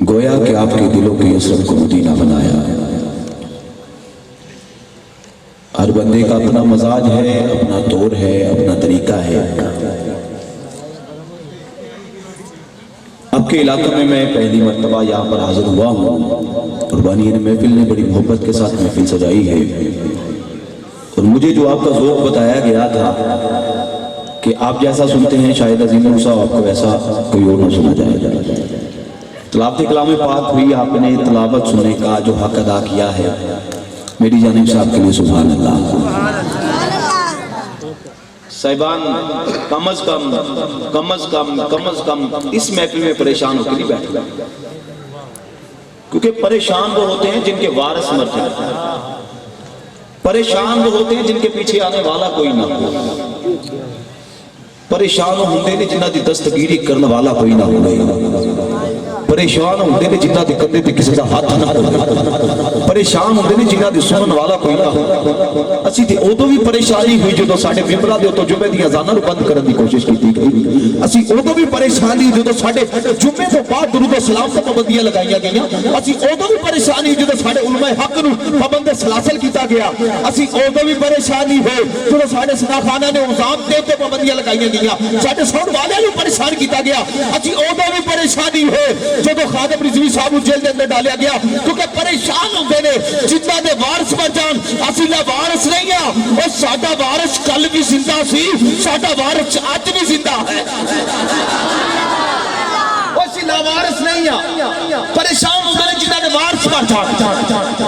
गोया कि आपके दिलों की यसरत को मदीना बनाया। हर बंदे का अपना मजाज है, अपना तौर है, अपना तरीका है। आपके इलाके में मैं पहली मर्तबा यहाँ पर हाजिर हुआ हूँ। कुर्बानी महफिल ने बड़ी मोहब्बत के साथ महफिल सजाई है और मुझे जो आपका ज़ौक़ बताया गया था कि आप जैसा सुनते हैं शायद अज़ीम मूसा आपको वैसा कोई और ना सुना जाएगा। तिलावत कलाम पाक हुई, आपने तिलावत सुनने का जो हक अदा किया है, मेरी जानिब से आपके लिए सुभान अल्लाह। साहिबान कम अज कम इस महफिल में परेशान होकर नहीं बैठे, क्योंकि परेशान वो होते हैं जिनके वारिस मर जाते हैं, परेशान वो होते हैं जिनके पीछे आने वाला कोई ना हो, परेशान होंगे ने जिन्हां दी दस्तगीरी करने वाला कोई ना हो, परेशान होंगे ने जिन्हां दे कंधे ते किसी दा हाथ ना हो, परेशान होंगे ने जिन्हां दे सुनन वाला कोई ना हो। असीं ते उदों भी परेशानी हुई जदों साडे मिंबरां दे उत्तों जुमे दी अज़ानां नूं बंद करन दी कोशिश कीती गई। असीं उदों भी परेशानी जदों साडे जुमे तो बाद दुरूद व सलाम ते पाबंदियां लगाईयां गईयां। असीं उदों भी परेशानी जदों साडे उलमा हक नूं पाबंद सलासल कीता गया। असीं उदों भी परेशानी होई जदों साडे सनाखाना ने उज़ाम ते उत्ते पाबंदियां लगाईयां गईयां, साडे सौण वालियां नूं परेशान कीता गया। असीं उदों भी परेशानी होई जदों खादिम रिजवी साहब नूं जेल दे अंदर डालिया गया, क्योंकि परेशान होंदे ने जिन्हां दे वारिस मर जाण। असीं ला वारिस नहीं आ, और साडा वारिस कल भी जिंदा सी, साडा वारिस अज भी जिंदा है। वारिस नहीं आ, परेशान होंदे ने जिन्हां दे वारिस मर जाण।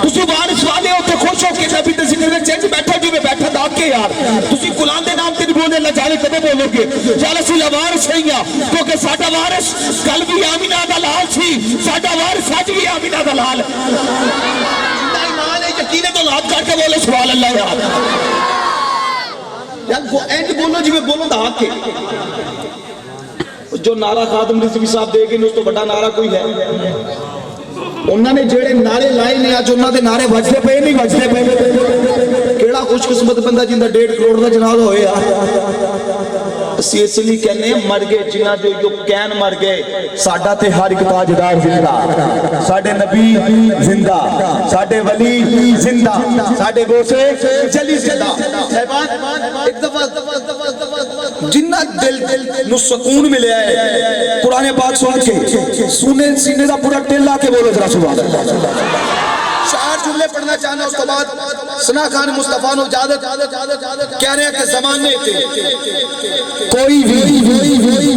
तुसीं वारिस वाले हो ते खुश हो के नबी दे जिक्र विच इंज बैठा जिवें बैठा दा के यार तुसीं कुरान दे नाम ते नहीं बोलदे, ना जाने कदे बोलोगे। चल असीं वारिस नहीं आ, क्योंकि साडा वारिस कल भी आमीना दा लाल सी, साडा वारिस अज भी आमीना दा लाल है। ईमान है, यकीन है तो हाथ करके बोले सुभान अल्लाह यार। यार इंज बोलो जिवें बोलो दा हक है। जो नारा खादिम रिजवी साहब दे गए उस तो बड़ा नारा कोई है? उन्होंने जेड़े नारे लाए ने अज उन्होंने नारे बजते पे नहीं बजते पे। केड़ा खुशकिस्मत बंदा जिंदा 1.5 करोड़ का जनाजा होया। असीं इसलिए कहने मर गए जिन्हां दे जो कैन मर गए, साडा ते हर एक ताजदार जिंदा, साडे नबी जिंदा, साडे वली जिंदा, साडे गोसे जली जिंदा। एक दफा जिन्ना दिल नु सुकून मिले है कुरान पाक सुन के, सुने सीने दा पूरा टेला के बोलो जरा सुभान अल्लाह। 4 जुमले पढ़ना चाहना, उसके बाद सना खान मुस्तफा नु इजाजत कह रहे हैं कि जमाने ते कोई भी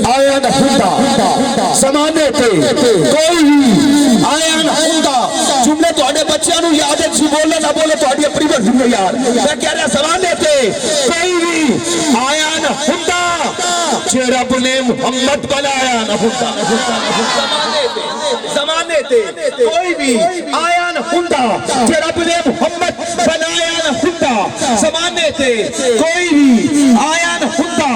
आया न हुंदा, जमाने ते कोई भी आया न हुंदा। जुमले तुहाडे बच्चों नु याद है, बोले ना बोले तुहाडी अपनी मर्जी है यार। मैं कह रहा जमाने ते कोई भी आया न हुंदा जे रब ने मुहम्मद बनाया न हुंदा। जमाने ते कोई भी आया न हुंदा जे रब ने मुहम्मद बनाया न हुंदा। जमाने ते कोई भी आया न हुंदा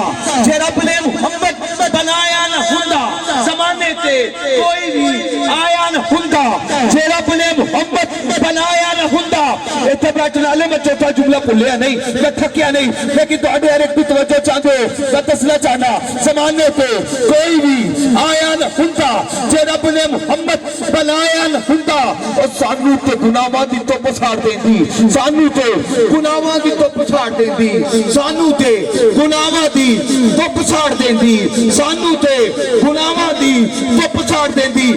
जे रब ने मुहम्मद बनाया न हुंदा। जमाने ते कोई भी आया न हुंदा जे रब ने मुहम्मद बनाया न हुंदा। इत्थे बैठने वाले मैं चौथा जुमला भुलिया नहीं, मैं थकिया नहीं, लेकिन तुहाडे हर एक दी तवज्जो चाहते हो। मैं दसना चाहना जमाने ते कोई भी आया न हुंदा जे रब ने मुहम्मद बनाया न हुंदा। और सानू ते गुनाहां दी तो पछाड़ देंदी, सानू ते गुनाहां दी तो पछाड़ देंदी, सानू ते गुनाहां दी तो पछाड़ देंदी, सानू ते गुनाहां दी तो पछाड़ देंदी।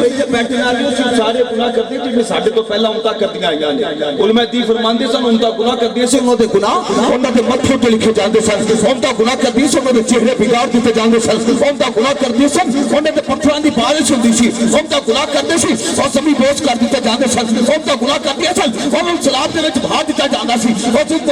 इत्थे बैठने वाले सारे गुनाह करदे जिवें साडे तो पहला उनता करदियां आईयां ने। उलमा दी फरमांदे सन उनता गुनाह करदियां सी, उन्हां दे गुनाह उन्हां दे मत्थे ते लिखे जांदे सन। उनता गुनाह करदियां सी, उन्हां दे चेहरे बिगाड़ दिते जांदे सन। उनता गुनाह करदियां सन, उन्हां दे पत्थरां दी बारिश हुंदी सी। उनता गुनाह करदे सी और जमीन बोझ कर दिते जांदे सन। उनता गुनाह करदियां सन, उन्हां सलाब दे विच बहा दिता जांदा सी।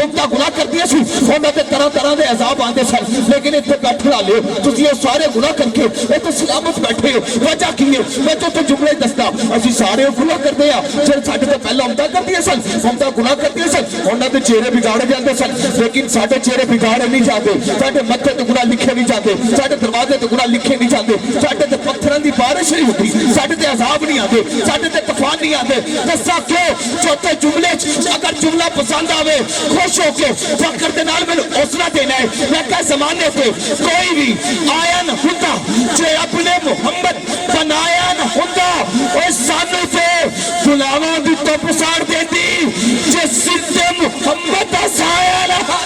उनता गुनाह करदियां सी, उन्हां ते तरह तरह दे अजाब आंदे सन। लेकिन इत्थे बैठे वाले तुसीं ये सारे गुनाह करके इत्थे सलामत बैठे हो, वजह की है? मैं तो जुमले दसदा, असीं सारे गुनाह करदे आ जे साडे तो पहला उनता करदियां सन, उनता गुनाह करदियां सन, उन्हां दे चेहरे बिगाड़े जांदे सन। लेकिन साडे चेहरे बिगाड़े नहीं जाते, साडे मत्थे ते गुनाह लिखे नहीं जाते, साडे दरवाजे ते गुनाह लिखे नहीं जाते, साडे ते पत्थरां दी बारिश नहीं होती, साडे ते अजाब नहीं आते, साडे ते तूफान नहीं आते। दस्सा क्यों? चौथे जुमले अगर जुमला पसंद आवे खुश होके फकर दे नाल मैनूं हौसला देना है। मैं कह जमाने ते कोई भी आया न हुंदा जे अपने मुहम्मद बनाया न हुंदा। गुलामां दी धुप साड़ देती जे सिर ते मुहम्मद दा साया रहा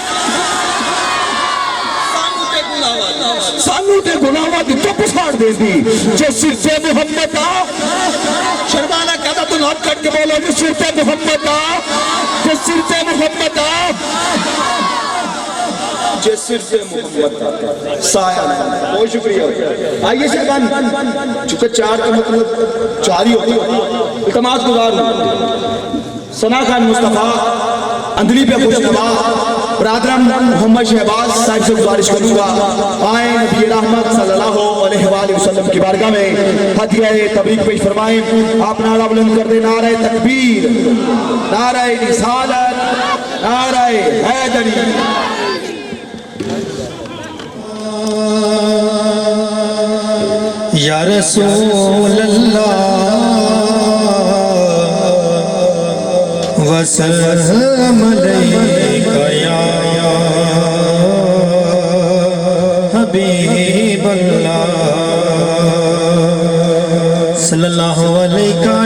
सानू ते गुलामां दी धुप साड़ देती जे सिर ते मुहम्मद दा शर्माना कहता तू हाथ कट के बोलो जे सिर ते मुहम्मद दा जे सिर ते मुहम्मद दा जे सिर ते मुहम्मद दा साया। बहुत शुक्रिया। आइए शहबान चूंकि चार का मतलब चार ही होती है इल्तमास गुजार सना खान मुस्तफ़ा अंदली पे खुशनवा बरादराम मोहम्मद शहबाज साहब से गुजारिश करूंगा आए नबी रहमत सल्लल्लाहु अलैहि वसल्लम की बारगाह में हदिया तबरीक पेश फरमाएं। आप नारा बुलंद कर दे नारे तकबीर नारे रिसालत नारे हैदरी। या रसूल अल्लाह वसल्लम अलैका या हबीब अल्लाह सल्लल्लाहु अलैका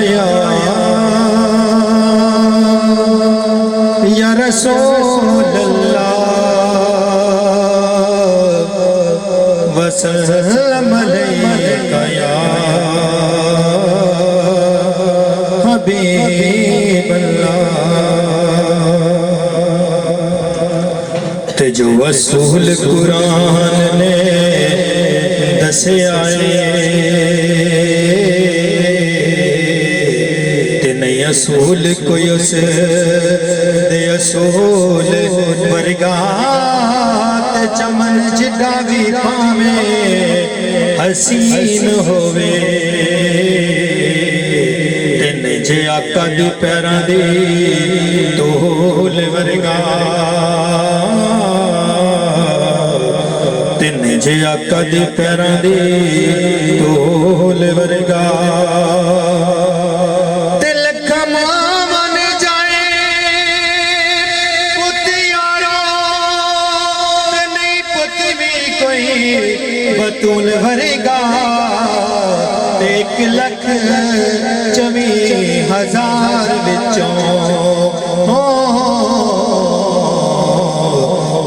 या रसूल अल्लाह वसल्लम अलैका या हबीब अल्लाह। ते जो वसूल कुरान ने दसे आए ते नहीं असूल कोई उस दे असूल वर्गा चमन जिड्डा भी पावे हसीन होवे तिन जे आका दी पैरां दी धूल वर्गा तिन जे आका दी पैरां दी धूल वर्गा। बतूल भरेगा 1,24,000 विचों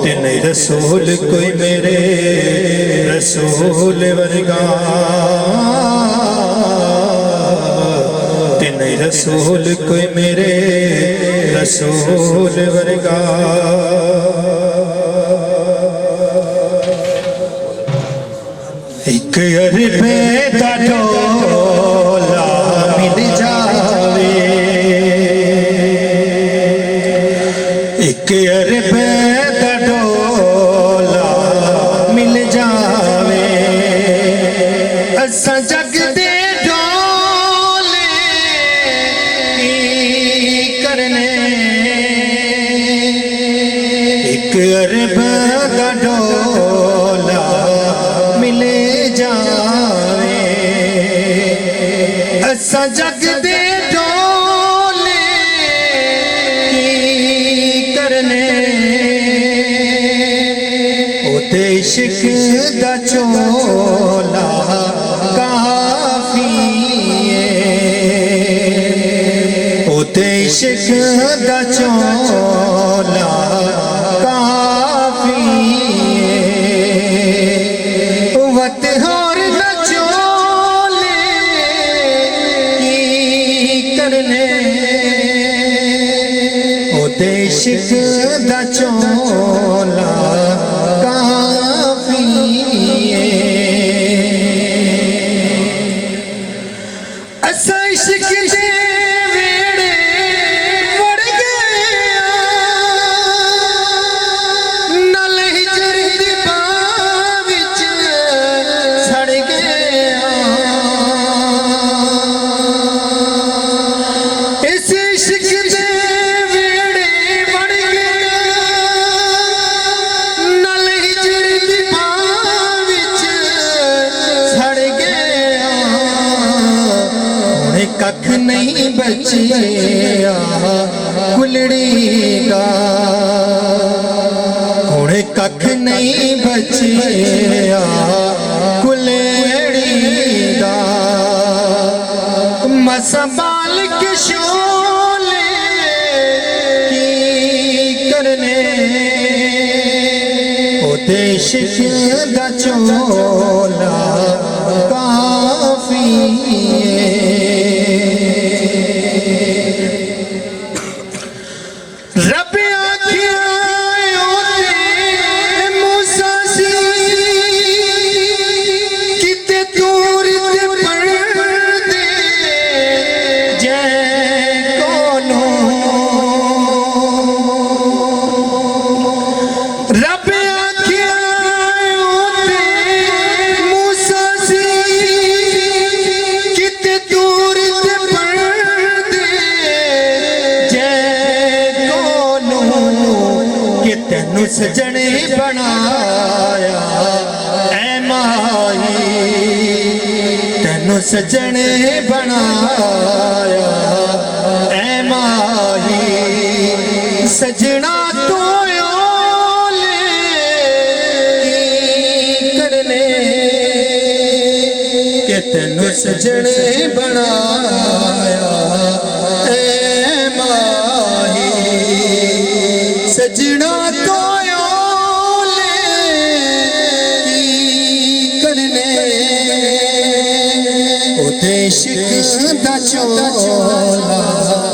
तिन रसूल कोई मेरे रसूल वर्गा तिन रसूल कोई मेरे रसूल वर्गा। एक अरबे दा डोला मिल जावे एक अरबे दा डोला मिल जावे असा जग दे डोले करने एक अरबे दा डोला मिले जावे असा जग दे डोले करने ओते इश्क दा चोला काफी ओते इश्क दा चोला काफी होर न चोले की करने ओ देश दा चोला काफी असा इश्क दे वेड़े वड़ गया नल हिजर दी बां विच सड़ गया इस इश्क दे वेड़े वड़ गया नल हिजर दी बां विच सड़ गया हुण कख नहीं बचिया कुलड़ी का हुण कख नहीं बचिया कुलड़ी दा संभाल के शोले की करने ओ देश दा चोला काफी रब आखिया मूसा सी किते दूर ते पर्दे जै कोनो रब आखिया मूसा सी किते दूर ते पर्दे जै कि तेनू सजने बनाया ऐ माही तेनू सजने बनाया ऐ माही सजना तो ओले करने कि तेनू सजने बनाया ऐ माही सजना तो ओले करने ओ देश दा चोला